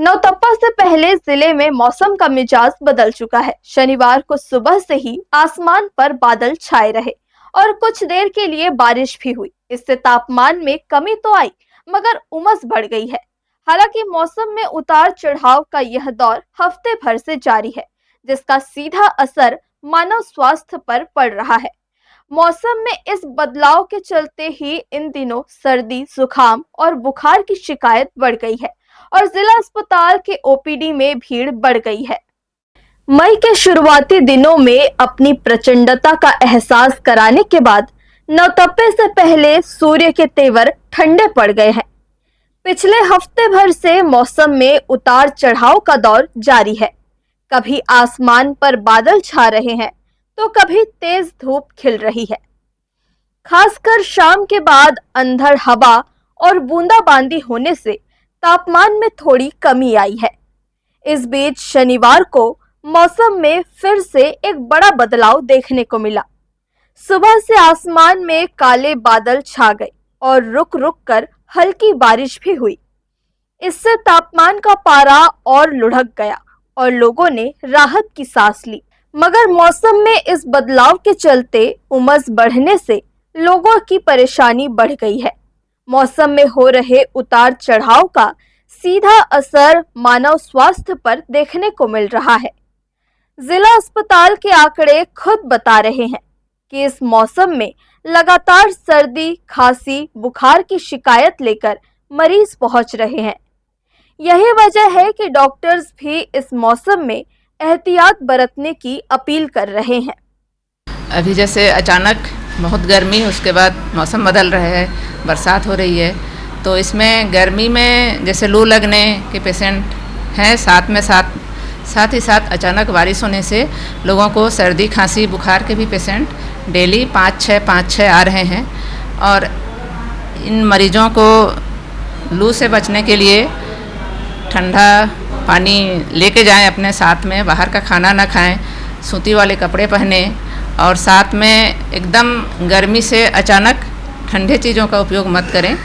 नौतप्पा से पहले जिले में मौसम का मिजाज बदल चुका है। शनिवार को सुबह से ही आसमान पर बादल छाए रहे और कुछ देर के लिए बारिश भी हुई। इससे तापमान में कमी तो आई, मगर उमस बढ़ गई है। हालांकि मौसम में उतार चढ़ाव का यह दौर हफ्ते भर से जारी है, जिसका सीधा असर मानव स्वास्थ्य पर पड़ रहा है। मौसम में इस बदलाव के चलते ही इन दिनों सर्दी, जुकाम और बुखार की शिकायत बढ़ गई है और जिला अस्पताल के ओपीडी में भीड़ बढ़ गई है। मई के शुरुआती दिनों में अपनी प्रचंडता का एहसास कराने के बाद नौतप्पे से पहले सूर्य के तेवर ठंडे पड़ गए हैं। पिछले हफ्ते भर से मौसम में उतार चढ़ाव का दौर जारी है। कभी आसमान पर बादल छा रहे हैं तो कभी तेज धूप खिल रही है। खासकर शाम के बाद अंधड़ हवा और बूंदाबांदी होने से तापमान में थोड़ी कमी आई है। इस बीच शनिवार को मौसम में फिर से एक बड़ा बदलाव देखने को मिला। सुबह से आसमान में काले बादल छा गए और रुक रुक कर हल्की बारिश भी हुई। इससे तापमान का पारा और लुढ़क गया और लोगों ने राहत की सांस ली। मगर मौसम में इस बदलाव के चलते उमस बढ़ने से लोगों की परेशानी बढ़ गई है। मौसम में हो रहे उतार चढ़ाव का सीधा असर मानव स्वास्थ्य पर देखने को मिल रहा है। जिला अस्पताल के आंकड़े खुद बता रहे हैं कि इस मौसम में लगातार सर्दी, खांसी, बुखार की शिकायत लेकर मरीज पहुंच रहे हैं। यही वजह है कि डॉक्टर्स भी इस मौसम में एहतियात बरतने की अपील कर रहे हैं। अभी जैसे अचानक बहुत गर्मी, उसके बाद मौसम बदल रहा है, बरसात हो रही है, तो इसमें गर्मी में जैसे लू लगने के पेशेंट हैं, साथ ही साथ अचानक बारिश होने से लोगों को सर्दी, खांसी, बुखार के भी पेशेंट डेली 5-6 आ रहे हैं। और इन मरीजों को लू से बचने के लिए ठंडा पानी लेके जाएं अपने साथ में, बाहर का खाना ना खाएं, सूती वाले कपड़े पहने और साथ में एकदम गर्मी से अचानक ठंडे चीज़ों का उपयोग मत करें।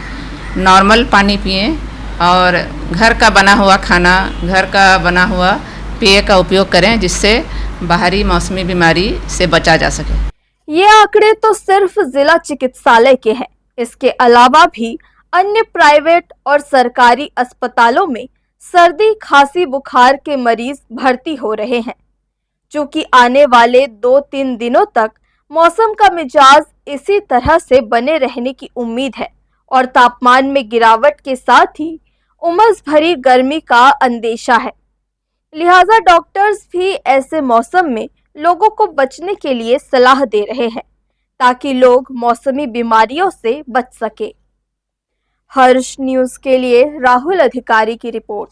नॉर्मल पानी पिएं और घर का बना हुआ खाना, घर का बना हुआ पेय का उपयोग करें, जिससे बाहरी मौसमी बीमारी से बचा जा सके। ये आंकड़े तो सिर्फ जिला चिकित्सालय के हैं। इसके अलावा भी अन्य प्राइवेट और सरकारी अस्पतालों में सर्दी, खांसी, बुखार के मरीज भर्ती हो रहे हैं। चूंकि आने वाले 2-3 दिनों तक मौसम का मिजाज इसी तरह से बने रहने की उम्मीद है और तापमान में गिरावट के साथ ही उमस भरी गर्मी का अंदेशा है। लिहाजा डॉक्टर्स भी ऐसे मौसम में लोगों को बचने के लिए सलाह दे रहे हैं ताकि लोग मौसमी बीमारियों से बच सके। हर्ष न्यूज़ के लिए राहुल अधिकारी की रिपोर्ट।